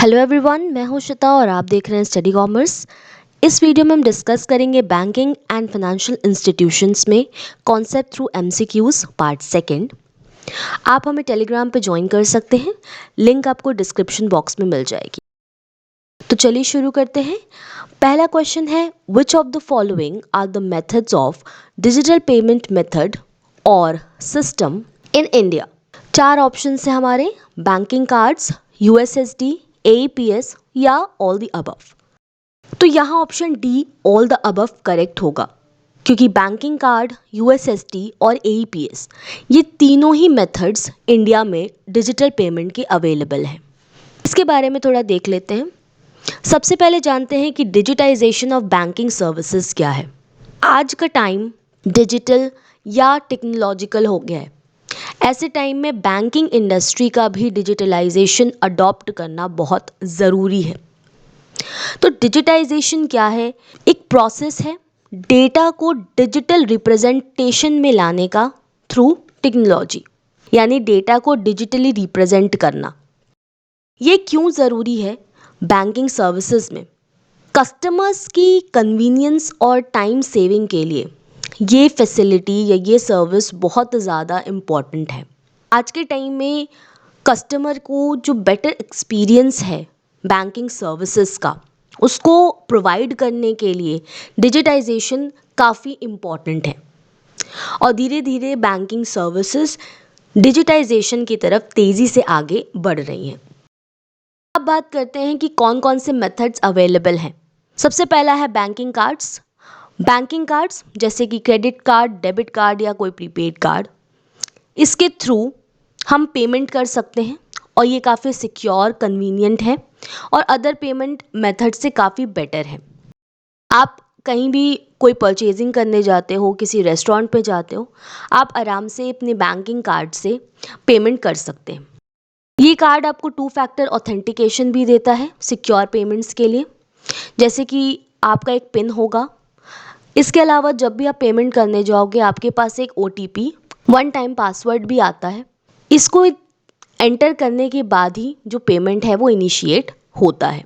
Hello everyone, मैं हूं श्वेता और आप देख रहे हैं स्टडी कॉमर्स। इस वीडियो में हम डिस्कस करेंगे बैंकिंग एंड फाइनेंशियल इंस्टीट्यूशंस में concept through MCQs part second. आप हमें टेलीग्राम पे ज्वाइन कर सकते हैं, लिंक आपको डिस्क्रिप्शन बॉक्स में मिल जाएगी। तो चलिए शुरू करते हैं। पहला क्वेश्चन है, which of the following are the methods of digital payment method और सिस्टम इन इंडिया। 4 ऑप्शन है हमारे, बैंकिंग कार्ड्स, यूएसएसडी, एईपीएस या ऑल द अबव। तो यहाँ option D all the above correct होगा, क्योंकि बैंकिंग कार्ड, यूएसएसडी और AEPS ये तीनों ही मेथड्स इंडिया में डिजिटल पेमेंट के अवेलेबल हैं। इसके बारे में थोड़ा देख लेते हैं। सबसे पहले जानते हैं कि डिजिटाइजेशन ऑफ बैंकिंग सर्विसेज क्या है। आज का टाइम डिजिटल या टेक्नोलॉजिकल हो गया है। ऐसे टाइम में बैंकिंग इंडस्ट्री का भी डिजिटलाइजेशन अडॉप्ट करना बहुत ज़रूरी है। तो डिजिटाइजेशन क्या है? एक प्रोसेस है डेटा को डिजिटल रिप्रेजेंटेशन में लाने का थ्रू टेक्नोलॉजी, यानी डेटा को डिजिटली रिप्रेजेंट करना। ये क्यों ज़रूरी है बैंकिंग सर्विसेज में? कस्टमर्स की कन्वीनियंस और टाइम सेविंग के लिए ये फैसिलिटी या ये सर्विस बहुत ज़्यादा इम्पॉर्टेंट है। आज के टाइम में कस्टमर को जो बेटर एक्सपीरियंस है बैंकिंग सर्विसेज का, उसको प्रोवाइड करने के लिए डिजिटाइजेशन काफ़ी इम्पॉर्टेंट है और धीरे धीरे बैंकिंग सर्विसेज डिजिटाइजेशन की तरफ तेज़ी से आगे बढ़ रही हैं। अब बात करते हैं कि कौन कौन से मेथड्स अवेलेबल हैं। सबसे पहला है बैंकिंग कार्ड्स। बैंकिंग कार्ड्स जैसे कि क्रेडिट कार्ड, डेबिट कार्ड या कोई प्रीपेड कार्ड, इसके थ्रू हम पेमेंट कर सकते हैं और ये काफ़ी सिक्योर, कन्वीनियंट है और अदर पेमेंट मेथड से काफ़ी बेटर है। आप कहीं भी कोई परचेजिंग करने जाते हो, किसी रेस्टोरेंट पे जाते हो, आप आराम से अपने बैंकिंग कार्ड से पेमेंट कर सकते हैं। ये कार्ड आपको 2 फैक्टर ऑथेंटिकेशन भी देता है सिक्योर पेमेंट्स के लिए, जैसे कि आपका एक पिन होगा। इसके अलावा जब भी आप पेमेंट करने जाओगे आपके पास एक OTP, वन टाइम पासवर्ड भी आता है। इसको एंटर करने के बाद ही जो पेमेंट है वो इनिशिएट होता है।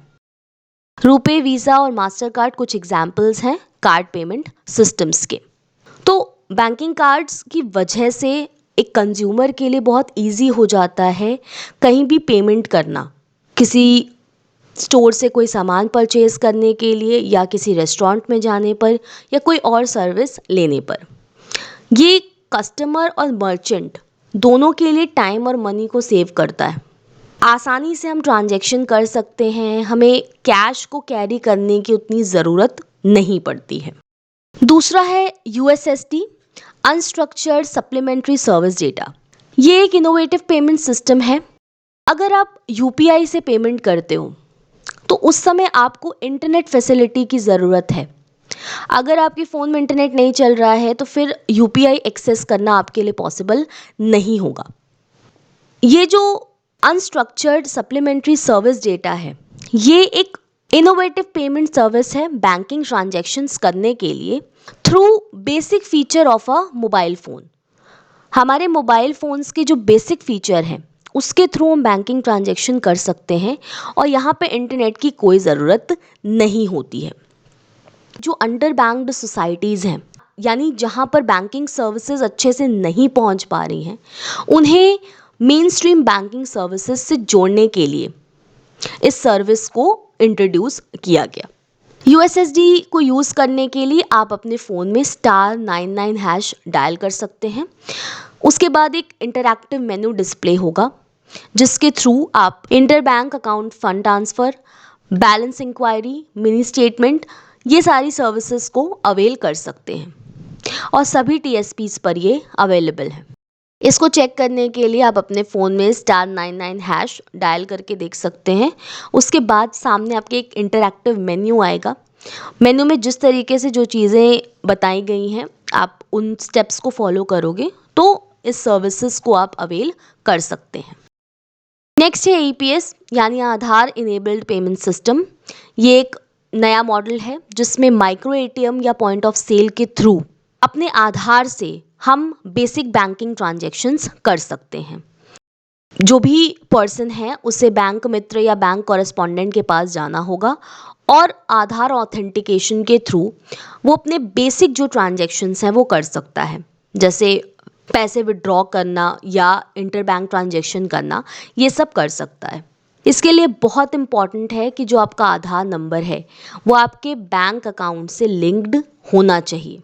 रुपे, वीज़ा और मास्टर कार्ड कुछ एग्जाम्पल्स हैं कार्ड पेमेंट सिस्टम्स के। तो बैंकिंग कार्ड्स की वजह से एक कंज्यूमर के लिए बहुत इजी हो जाता है कहीं भी पेमेंट करना, किसी स्टोर से कोई सामान परचेज करने के लिए या किसी रेस्टोरेंट में जाने पर या कोई और सर्विस लेने पर। ये कस्टमर और मर्चेंट दोनों के लिए टाइम और मनी को सेव करता है। आसानी से हम ट्रांजैक्शन कर सकते हैं, हमें कैश को कैरी करने की उतनी ज़रूरत नहीं पड़ती है। दूसरा है USSD, unstructured supplementary service data. ये एक इनोवेटिव पेमेंट सिस्टम है। अगर आप यूपीआई से पेमेंट करते हो तो उस समय आपको इंटरनेट फैसिलिटी की ज़रूरत है। अगर आपके फ़ोन में इंटरनेट नहीं चल रहा है तो फिर यूपीआई एक्सेस करना आपके लिए पॉसिबल नहीं होगा। ये जो अनस्ट्रक्चर्ड सप्लीमेंट्री सर्विस डेटा है, ये एक इनोवेटिव पेमेंट सर्विस है बैंकिंग ट्रांजैक्शंस करने के लिए through basic feature of a mobile phone. हमारे मोबाइल फ़ोन्स के जो बेसिक फीचर हैं उसके थ्रू हम बैंकिंग ट्रांजैक्शन कर सकते हैं और यहाँ पे इंटरनेट की कोई ज़रूरत नहीं होती है। जो अंडर बैंक्ड सोसाइटीज़ हैं, यानी जहाँ पर बैंकिंग सर्विसेज अच्छे से नहीं पहुँच पा रही हैं, उन्हें मेन स्ट्रीम बैंकिंग सर्विसेज से जोड़ने के लिए इस सर्विस को इंट्रोड्यूस किया गया। यूएसएसडी को यूज़ करने के लिए आप अपने फ़ोन में *99# डायल कर सकते हैं। उसके बाद एक इंटरैक्टिव मेनू डिस्प्ले होगा जिसके थ्रू आप inter bank account fund transfer, balance enquiry, mini statement, ये सारी सर्विसेज को अवेल कर सकते हैं और सभी टीएसपीज़ पर ये अवेलेबल है। इसको चेक करने के लिए आप अपने फ़ोन में *99# डायल करके देख सकते हैं। उसके बाद सामने आपके एक इंटरैक्टिव मेन्यू आएगा। मेन्यू में जिस तरीके से जो चीज़ें बताई गई हैं आप उन स्टेप्स को फॉलो करोगे तो इस सर्विसेज को आप अवेल कर सकते हैं। नेक्स्ट है एईपीएस, यानी आधार इनेबल्ड पेमेंट सिस्टम। ये एक नया मॉडल है जिसमें माइक्रो एटीएम या पॉइंट ऑफ सेल के थ्रू अपने आधार से हम बेसिक बैंकिंग ट्रांजैक्शंस कर सकते हैं। जो भी पर्सन है उसे बैंक मित्र या बैंक कॉरेस्पॉन्डेंट के पास जाना होगा और आधार ऑथेंटिकेशन के थ्रू वो अपने बेसिक जो ट्रांजैक्शंस हैं वो कर सकता है, जैसे पैसे विड्रॉ करना या इंटर बैंक ट्रांजैक्शन करना, ये सब कर सकता है। इसके लिए बहुत इम्पॉर्टेंट है कि जो आपका आधार नंबर है वो आपके बैंक अकाउंट से लिंक्ड होना चाहिए।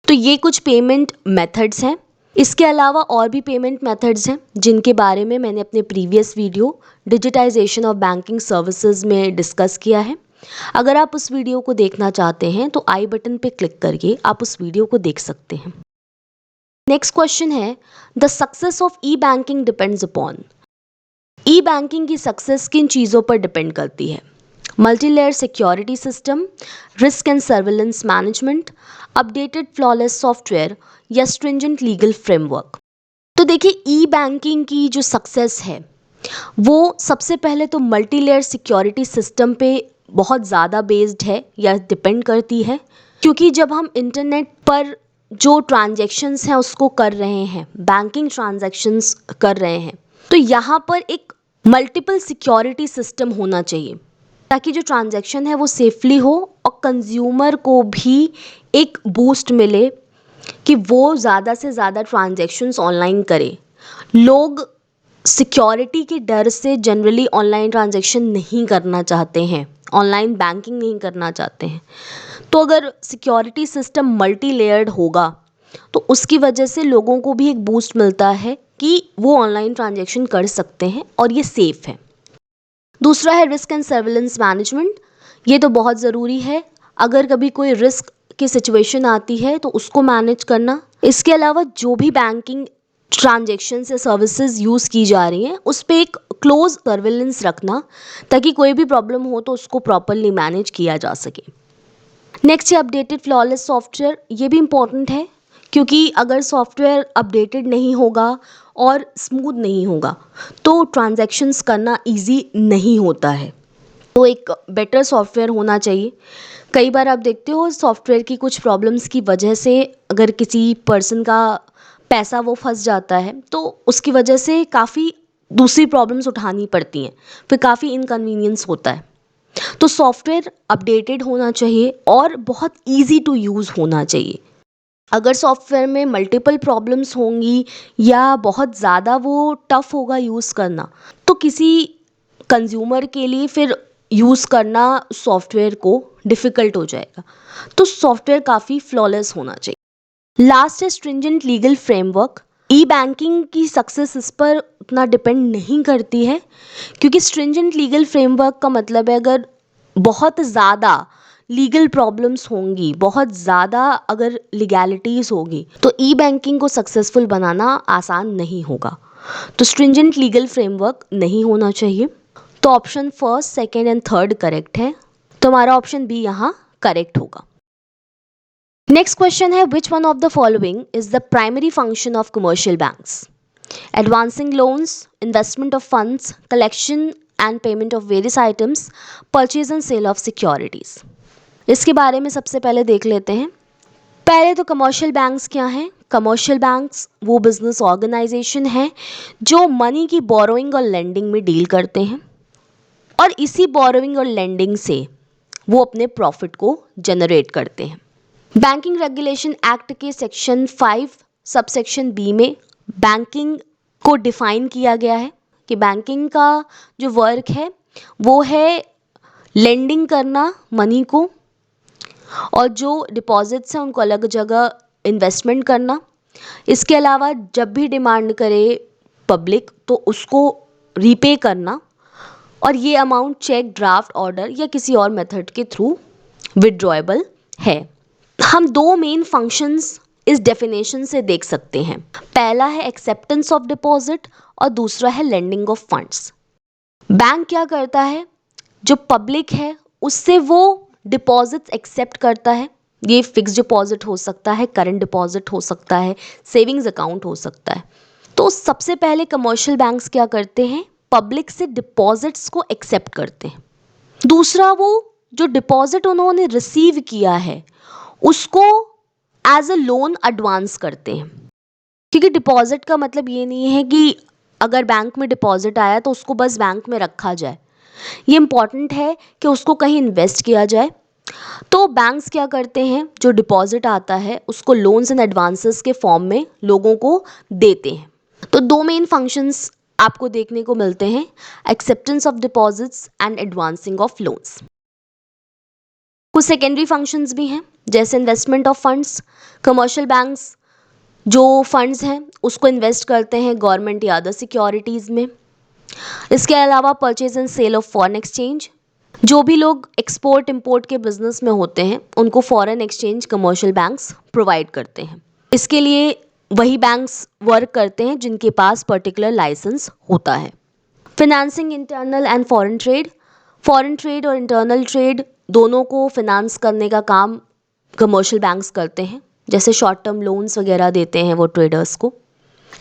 तो ये कुछ पेमेंट मेथड्स हैं। इसके अलावा और भी पेमेंट मेथड्स हैं जिनके बारे में मैंने अपने previous video digitisation of banking services में डिस्कस किया है। अगर आप उस वीडियो को देखना चाहते हैं तो आई बटन पे क्लिक करके आप उस वीडियो को देख सकते हैं। नेक्स्ट क्वेश्चन है, the success of E banking depends upon. E banking की सक्सेस किन चीज़ों पर डिपेंड करती है? Multi layer security system, risk and surveillance management, updated flawless software या स्ट्रिंजेंट लीगल फ्रेमवर्क। तो देखिए, ई बैंकिंग की जो सक्सेस है वो सबसे पहले तो मल्टी लेयर सिक्योरिटी सिस्टम पे बहुत ज़्यादा बेस्ड है या डिपेंड करती है, क्योंकि जब हम इंटरनेट पर जो ट्रांजैक्शंस हैं उसको कर रहे हैं, बैंकिंग ट्रांजैक्शंस कर रहे हैं, तो यहाँ पर एक मल्टीपल सिक्योरिटी सिस्टम होना चाहिए ताकि जो ट्रांजैक्शन है वो सेफली हो और कंज्यूमर को भी एक बूस्ट मिले कि वो ज़्यादा से ज़्यादा ट्रांजैक्शंस ऑनलाइन करे। लोग सिक्योरिटी के डर से जनरली ऑनलाइन ट्रांजैक्शन नहीं करना चाहते हैं, ऑनलाइन बैंकिंग नहीं करना चाहते हैं। तो अगर सिक्योरिटी सिस्टम मल्टी लेयर्ड होगा तो उसकी वजह से लोगों को भी एक बूस्ट मिलता है कि वो ऑनलाइन ट्रांजैक्शन कर सकते हैं और ये सेफ़ है। दूसरा है रिस्क एंड सर्विलेंस मैनेजमेंट। ये तो बहुत ज़रूरी है, अगर कभी कोई रिस्क की सिचुएशन आती है तो उसको मैनेज करना। इसके अलावा जो भी बैंकिंग ट्रांजैक्शन से सर्विसेज यूज़ की जा रही हैं उस पर एक क्लोज सर्विलेंस रखना ताकि कोई भी प्रॉब्लम हो तो उसको प्रॉपरली मैनेज किया जा सके। नेक्स्ट है अपडेटेड फ्लॉलेस सॉफ्टवेयर। ये भी इम्पॉर्टेंट है क्योंकि अगर सॉफ्टवेयर अपडेटेड नहीं होगा और स्मूथ नहीं होगा तो ट्रांजैक्शंस करना इजी नहीं होता है। तो एक बेटर सॉफ्टवेयर होना चाहिए। कई बार आप देखते हो सॉफ्टवेयर की कुछ प्रॉब्लम्स की वजह से अगर किसी पर्सन का पैसा वो फंस जाता है तो उसकी वजह से काफ़ी दूसरी प्रॉब्लम्स उठानी पड़ती हैं, फिर काफ़ी इनकन्वीनियंस होता है। तो सॉफ्टवेयर अपडेटेड होना चाहिए और बहुत इजी टू यूज़ होना चाहिए। अगर सॉफ्टवेयर में मल्टीपल प्रॉब्लम्स होंगी या बहुत ज़्यादा वो टफ़ होगा यूज़ करना तो किसी कंज्यूमर के लिए फिर यूज़ करना सॉफ्टवेयर को डिफ़िकल्ट हो जाएगा। तो सॉफ्टवेयर काफ़ी फ्लॉलेस होना चाहिए। लास्ट है स्ट्रिंजेंट लीगल फ्रेमवर्क। ई बैंकिंग की सक्सेस इस पर उतना डिपेंड नहीं करती है क्योंकि स्ट्रिंजेंट लीगल फ्रेमवर्क का मतलब है अगर बहुत ज़्यादा लीगल प्रॉब्लम्स होंगी, बहुत ज़्यादा अगर लीगैलिटीज़ होगी तो ई बैंकिंग को सक्सेसफुल बनाना आसान नहीं होगा। तो स्ट्रिंजेंट लीगल फ्रेमवर्क नहीं होना चाहिए। तो option first, second and third correct है, तो हमारा ऑप्शन बी यहाँ करेक्ट होगा। नेक्स्ट क्वेश्चन है, which one of the following is the primary function of commercial banks? Advancing loans, investment of funds, collection and payment of various items, purchase and sale of securities. इसके बारे में सबसे पहले देख लेते हैं। पहले तो कमर्शियल बैंक्स क्या हैं? कमर्शियल बैंक्स वो बिजनेस ऑर्गेनाइजेशन है जो मनी की बोरोइंग और लेंडिंग में डील करते हैं और इसी बोरोइंग और लेंडिंग से वो अपने प्रॉफिट को जनरेट करते हैं। बैंकिंग रेगुलेशन एक्ट के सेक्शन 5 सबसेक्शन बी में बैंकिंग को डिफाइन किया गया है कि बैंकिंग का जो वर्क है वो है लेंडिंग करना मनी को और जो डिपॉजिट्स हैं उनको अलग जगह इन्वेस्टमेंट करना। इसके अलावा जब भी डिमांड करे पब्लिक तो उसको रीपे करना और ये अमाउंट चेक, ड्राफ्ट, ऑर्डर या किसी और मेथड के थ्रू विड्रॉएबल है। हम दो मेन फंक्शंस इस डेफिनेशन से देख सकते हैं। पहला है एक्सेप्टेंस ऑफ डिपॉजिट और दूसरा है लेंडिंग ऑफ फंड्स। बैंक क्या करता है, जो पब्लिक है उससे वो डिपॉजिट्स एक्सेप्ट करता है। ये फिक्स डिपॉजिट हो सकता है, करंट डिपॉजिट हो सकता है, सेविंग्स अकाउंट हो सकता है। तो सबसे पहले कमर्शियल बैंक्स क्या करते हैं, पब्लिक से डिपॉजिट्स को एक्सेप्ट करते हैं। दूसरा, वो जो डिपॉजिट उन्होंने रिसीव किया है उसको एज अ लोन एडवांस करते हैं, क्योंकि डिपॉजिट का मतलब ये नहीं है कि अगर बैंक में डिपॉजिट आया तो उसको बस बैंक में रखा जाए, ये इम्पॉर्टेंट है कि उसको कहीं इन्वेस्ट किया जाए। तो बैंक्स क्या करते हैं, जो डिपॉजिट आता है उसको लोन्स एंड एडवांसेस के फॉर्म में लोगों को देते हैं। तो दो मेन फंक्शंस आपको देखने को मिलते हैं, acceptance of deposits and advancing of loans. कुछ सेकेंडरी फंक्शंस भी हैं, जैसे investment of funds. Commercial banks जो फंड्स हैं उसको इन्वेस्ट करते हैं गवर्नमेंट या अदर सिक्योरिटीज़ में। इसके अलावा purchase and sale of foreign exchange, जो भी लोग एक्सपोर्ट इंपोर्ट के बिजनेस में होते हैं उनको foreign exchange commercial banks provide करते हैं। इसके लिए वही बैंक्स वर्क करते हैं जिनके पास पर्टिकुलर लाइसेंस होता है। Financing internal and foreign trade और इंटरनल ट्रेड दोनों को फिनेंस करने का काम कमर्शियल बैंक्स करते हैं, जैसे शॉर्ट टर्म लोन्स वगैरह देते हैं वो ट्रेडर्स को।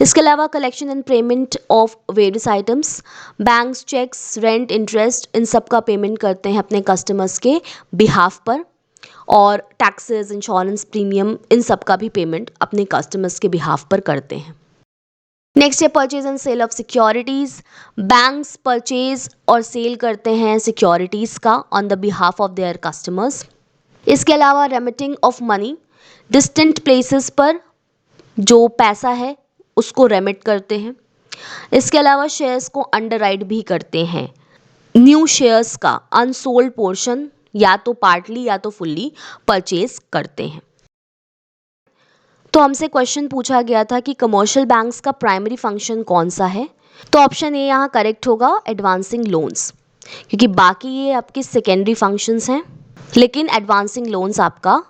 इसके अलावा collection and payment of various items, banks cheques, rent, interest, इन सब का पेमेंट करते हैं अपने कस्टमर्स के बिहाफ पर, और टैक्सेस, इंश्योरेंस प्रीमियम, इन सब का भी पेमेंट अपने कस्टमर्स के बिहाफ पर करते हैं। नेक्स्ट है purchase and sale of securities. Banks purchase और सेल करते हैं सिक्योरिटीज़ का on the behalf of their customers. इसके अलावा remitting of money, distant places पर जो पैसा है उसको रेमिट करते हैं। इसके अलावा शेयर्स को अंडरराइट भी करते हैं, न्यू शेयर्स का अनसोल्ड पोर्शन या तो पार्टली या तो फुल्ली परचेज करते हैं। तो हमसे क्वेश्चन पूछा गया था कि कमर्शियल बैंक्स का प्राइमरी फंक्शन कौन सा है, तो ऑप्शन ए यहाँ करेक्ट होगा, एडवांसिंग लोन्स, क्योंकि बाकी ये आपके सेकेंडरी फंक्शंस हैं लेकिन एडवांसिंग लोन्स आपका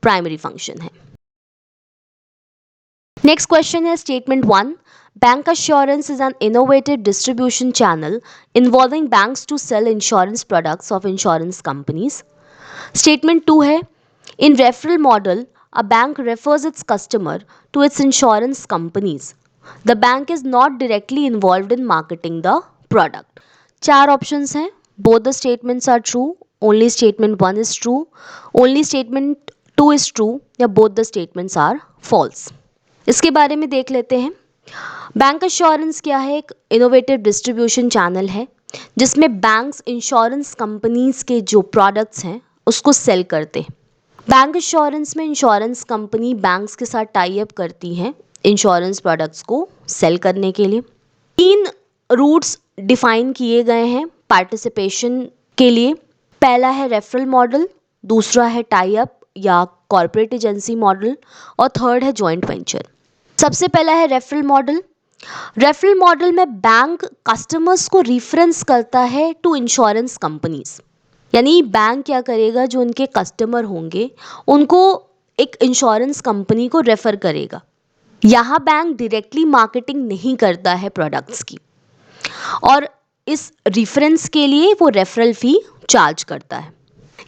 प्राइमरी फंक्शन है। नेक्स्ट क्वेश्चन है statement 1, bank assurance is an innovative distribution channel involving banks to sell insurance products of insurance companies. Statement 2 है, in referral model a bank refers its customer to its insurance companies. The bank is not directly involved in marketing the product. चार options हैं, both the statements are true, only statement 1 is true, only statement 2 is true, या both the statements are false. इसके बारे में देख लेते हैं। Bank assurance क्या है, एक इनोवेटिव डिस्ट्रीब्यूशन चैनल है जिसमें बैंक्स इंश्योरेंस कंपनीज के जो प्रोडक्ट्स हैं उसको सेल करते हैं। बैंक एश्योरेंस में इंश्योरेंस कंपनी बैंक्स के साथ टाई अप करती हैं इंश्योरेंस प्रोडक्ट्स को सेल करने के लिए। 3 रूट्स डिफाइन किए गए हैं पार्टिसिपेशन के लिए। पहला है रेफरल मॉडल, दूसरा है टाई अप या कॉर्पोरेट एजेंसी मॉडल, और थर्ड है जॉइंट वेंचर। सबसे पहला है रेफरल मॉडल। रेफरल मॉडल में बैंक कस्टमर्स को रिफरेंस करता है टू इंश्योरेंस कंपनीज, यानी बैंक क्या करेगा, जो उनके कस्टमर होंगे उनको एक इंश्योरेंस कंपनी को रेफर करेगा। यहाँ बैंक डायरेक्टली मार्केटिंग नहीं करता है प्रोडक्ट्स की, और इस रिफरेंस के लिए वो रेफरल फी चार्ज करता है।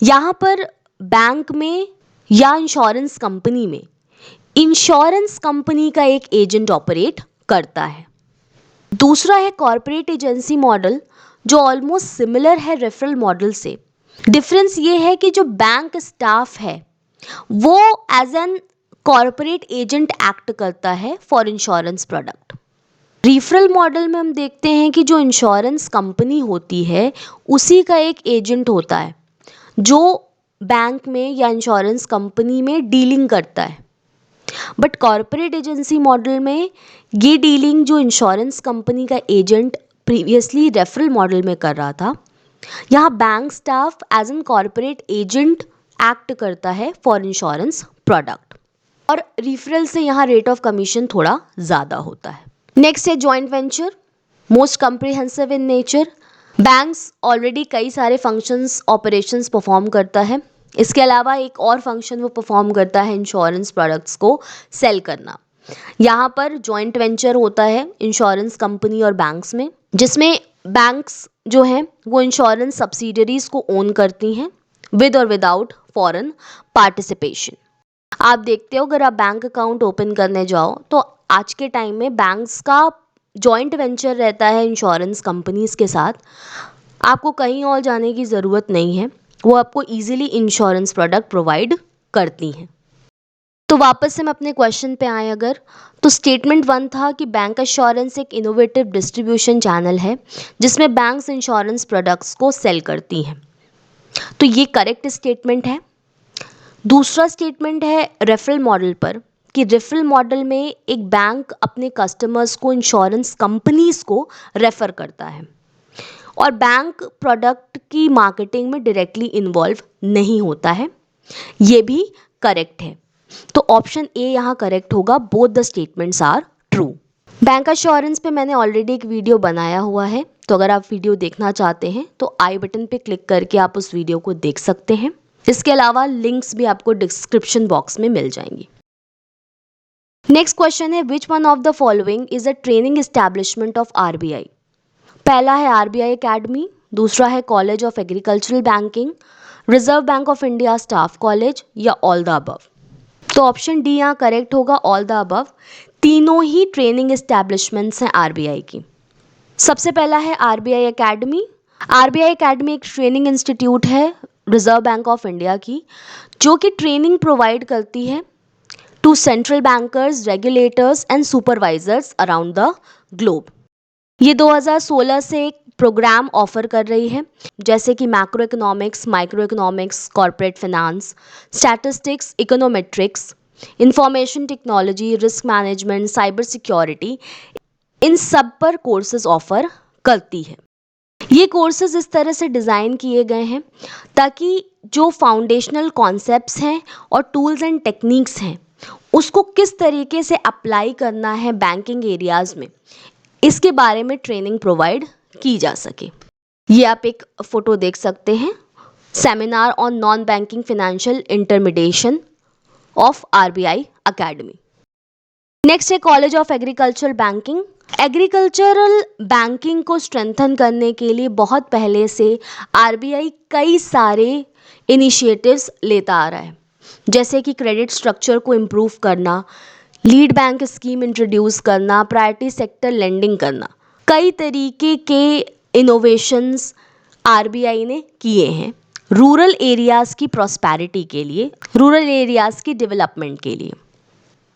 यहाँ पर बैंक में या इंश्योरेंस कंपनी में इंश्योरेंस कंपनी का एक एजेंट ऑपरेट करता है। दूसरा है कॉर्पोरेट एजेंसी मॉडल, जो ऑलमोस्ट सिमिलर है रेफरल मॉडल से। डिफरेंस ये है कि जो बैंक स्टाफ है वो as an corporate agent act करता है for insurance product. Referral model में हम देखते हैं कि जो इंश्योरेंस कंपनी होती है उसी का एक एजेंट होता है जो बैंक में या इंश्योरेंस कंपनी में डीलिंग करता है। बट कॉर्पोरेट एजेंसी मॉडल में ये डीलिंग जो इंश्योरेंस कंपनी का एजेंट प्रीवियसली रेफरल मॉडल में कर रहा था, यहाँ bank staff as an corporate agent act करता है फॉर इंश्योरेंस प्रोडक्ट, और रिफरल से यहाँ रेट ऑफ कमीशन थोड़ा ज़्यादा होता है। नेक्स्ट है joint venture, most comprehensive in nature. Banks already कई सारे फंक्शंस ऑपरेशंस परफॉर्म करता है, इसके अलावा एक और फंक्शन वो परफॉर्म करता है इंश्योरेंस प्रोडक्ट्स को सेल करना। यहाँ पर जॉइंट वेंचर होता है इंश्योरेंस कंपनी और बैंक्स में, जिसमें बैंक्स जो हैं वो इंश्योरेंस सब्सिडरीज को ओन करती हैं विद और विदाउट फॉरेन पार्टिसिपेशन। आप देखते हो अगर आप बैंक अकाउंट ओपन करने जाओ तो आज के टाइम में बैंक्स का जॉइंट वेंचर रहता है इंश्योरेंस कंपनीज के साथ। आपको कहीं और जाने की ज़रूरत नहीं है, वो आपको ईजिली इंश्योरेंस प्रोडक्ट प्रोवाइड करती हैं। तो वापस से हम अपने क्वेश्चन पे आए अगर, तो स्टेटमेंट 1 था कि बैंक एश्योरेंस एक इनोवेटिव डिस्ट्रीब्यूशन चैनल है जिसमें बैंक्स इंश्योरेंस प्रोडक्ट्स को सेल करती हैं। तो ये करेक्ट स्टेटमेंट है। दूसरा स्टेटमेंट है रेफरल मॉडल पर, कि रेफरल मॉडल में एक बैंक अपने कस्टमर्स को इंश्योरेंस कंपनीज को रेफर करता है और बैंक प्रोडक्ट की मार्केटिंग में डायरेक्टली इन्वॉल्व नहीं होता है। ये भी करेक्ट है। तो ऑप्शन ए यहाँ करेक्ट होगा, both the statements are true. Bank assurance पे मैंने ऑलरेडी एक वीडियो बनाया हुआ है, तो अगर आप वीडियो देखना चाहते हैं तो आई बटन पे क्लिक करके आप उस वीडियो को देख सकते हैं। इसके अलावा लिंक्स भी आपको डिस्क्रिप्शन बॉक्स में मिल जाएंगी। नेक्स्ट क्वेश्चन है, which one of the following is a training establishment of RBI? पहला है आरबीआई एकेडमी, दूसरा है college of agricultural banking, reserve bank of India staff college, या ऑल द अबव। तो ऑप्शन डी यहाँ करेक्ट होगा, all the above. तीनों ही training establishments हैं आरबीआई की। सबसे पहला है आरबीआई एकेडमी। आरबीआई एकेडमी एक ट्रेनिंग इंस्टीट्यूट है रिजर्व बैंक ऑफ इंडिया की, जो कि ट्रेनिंग प्रोवाइड करती है to central bankers, regulators and supervisors around the globe. ये 2016 से एक प्रोग्राम ऑफर कर रही है, जैसे कि macro economics, micro economics, corporate finance, statistics, econometrics, information technology, risk management, cyber security, इन सब पर कोर्सेज ऑफर करती है। ये कोर्सेज इस तरह से डिज़ाइन किए गए हैं ताकि जो फाउंडेशनल कॉन्सेप्ट्स हैं और टूल्स एंड टेक्निक्स हैं उसको किस तरीके से अप्लाई करना है बैंकिंग एरियाज़ में, इसके बारे में ट्रेनिंग प्रोवाइड की जा सके। ये आप एक फ़ोटो देख सकते हैं, seminar on non banking financial intermediation of RBI academy. Next है college of agricultural banking. Agricultural banking को स्ट्रेंथन करने के लिए बहुत पहले से आरबीआई कई सारे इनिशिएटिव्स लेता आ रहा है, जैसे कि क्रेडिट स्ट्रक्चर को इम्प्रूव करना, लीड बैंक स्कीम इंट्रोड्यूस करना, प्रायोरिटी सेक्टर लेंडिंग करना। कई तरीके के इनोवेशंस आरबीआई ने किए हैं रूरल एरियाज़ की प्रॉस्पेरिटी के लिए, रूरल एरियाज़ की डेवलपमेंट के लिए।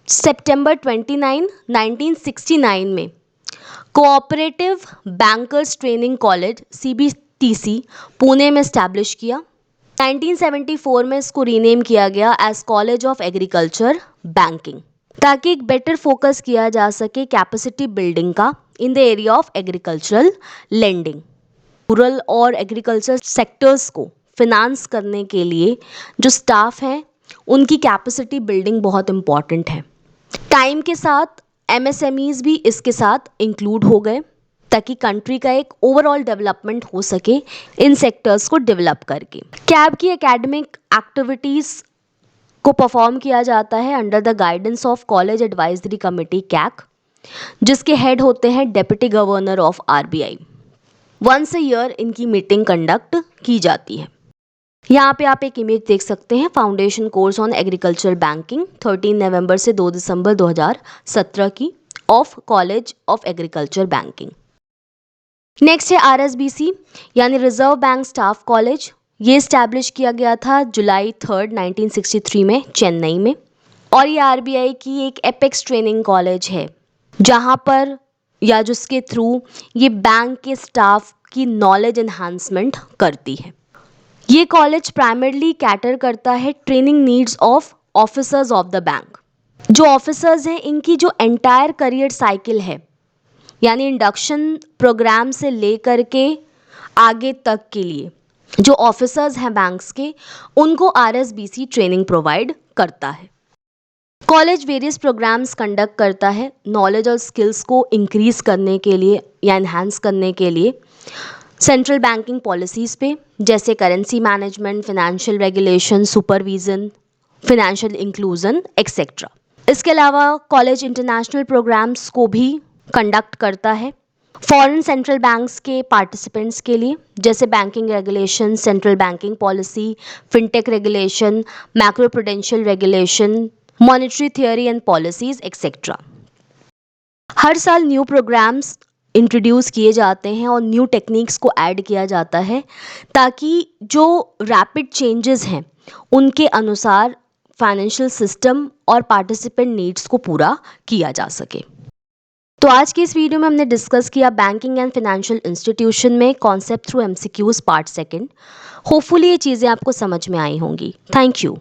सितंबर 29, 1969 में cooperative bankers training college CBTC Pune में इस्टेब्लिश किया। 1974 में इसको रीनेम किया गया as college of agriculture banking, ताकि एक बेटर फोकस किया जा सके कैपेसिटी बिल्डिंग का in the area of agricultural lending. Rural और एग्रीकल्चर सेक्टर्स को फिनांस करने के लिए जो स्टाफ हैं उनकी कैपेसिटी बिल्डिंग बहुत इम्पॉर्टेंट है। टाइम के साथ एमएसएमईज भी इसके साथ इंक्लूड हो गए ताकि कंट्री का एक ओवरऑल डेवलपमेंट हो सके इन सेक्टर्स को डेवलप करके। कैब की एकेडमिक एक्टिविटीज़ को परफॉर्म किया जाता है under the guidance of college advisory committee CAC, जिसके हेड होते हैं deputy governor of RBI. Once a year इनकी मीटिंग कंडक्ट की जाती है। यहाँ पे आप एक इमेज देख सकते हैं, foundation course on agricultural banking 13 नवंबर से 2 दिसंबर 2017 की of college of agriculture banking. Next है आरएसबीसी यानी रिजर्व बैंक स्टाफ कॉलेज। ये इस्टेब्लिश किया गया था जुलाई 3, 1963 में चेन्नई में, और ये आरबीआई की एक एपेक्स ट्रेनिंग कॉलेज है जहाँ पर या जिसके थ्रू ये बैंक के स्टाफ की नॉलेज एनहांसमेंट करती है। ये कॉलेज प्राइमरली कैटर करता है training needs of officers of the bank. जो ऑफिसर्स हैं इनकी जो एंटायर करियर साइकिल है, यानी इंडक्शन प्रोग्राम से लेकर के आगे तक के लिए जो ऑफिसर्स हैं बैंक्स के, उनको आरएसबीसी ट्रेनिंग प्रोवाइड करता है। कॉलेज वेरियस प्रोग्राम्स कंडक्ट करता है नॉलेज और स्किल्स को इंक्रीज करने के लिए या एनहांस करने के लिए सेंट्रल बैंकिंग पॉलिसीज़ पे, जैसे currency management, financial regulation, supervision, financial inclusion etcetera. इसके अलावा कॉलेज इंटरनेशनल प्रोग्राम्स को भी कंडक्ट करता है फॉरेन सेंट्रल बैंक्स के पार्टिसिपेंट्स के लिए, जैसे banking regulation, central banking policy, fintech regulation, macro prudential regulation, monetary theory and policies etcetera. हर साल न्यू प्रोग्राम्स इंट्रोड्यूस किए जाते हैं और न्यू टेक्निक्स को ऐड किया जाता है ताकि जो रैपिड चेंजेस हैं उनके अनुसार फाइनेंशियल सिस्टम और पार्टिसिपेंट नीड्स को पूरा किया जा सके। तो आज की इस वीडियो में हमने डिस्कस किया बैंकिंग एंड फाइनेंशियल इंस्टीट्यूशन में concept through MCQs part second. Hopefully ये चीज़ें आपको समझ में आई होंगी। Thank you.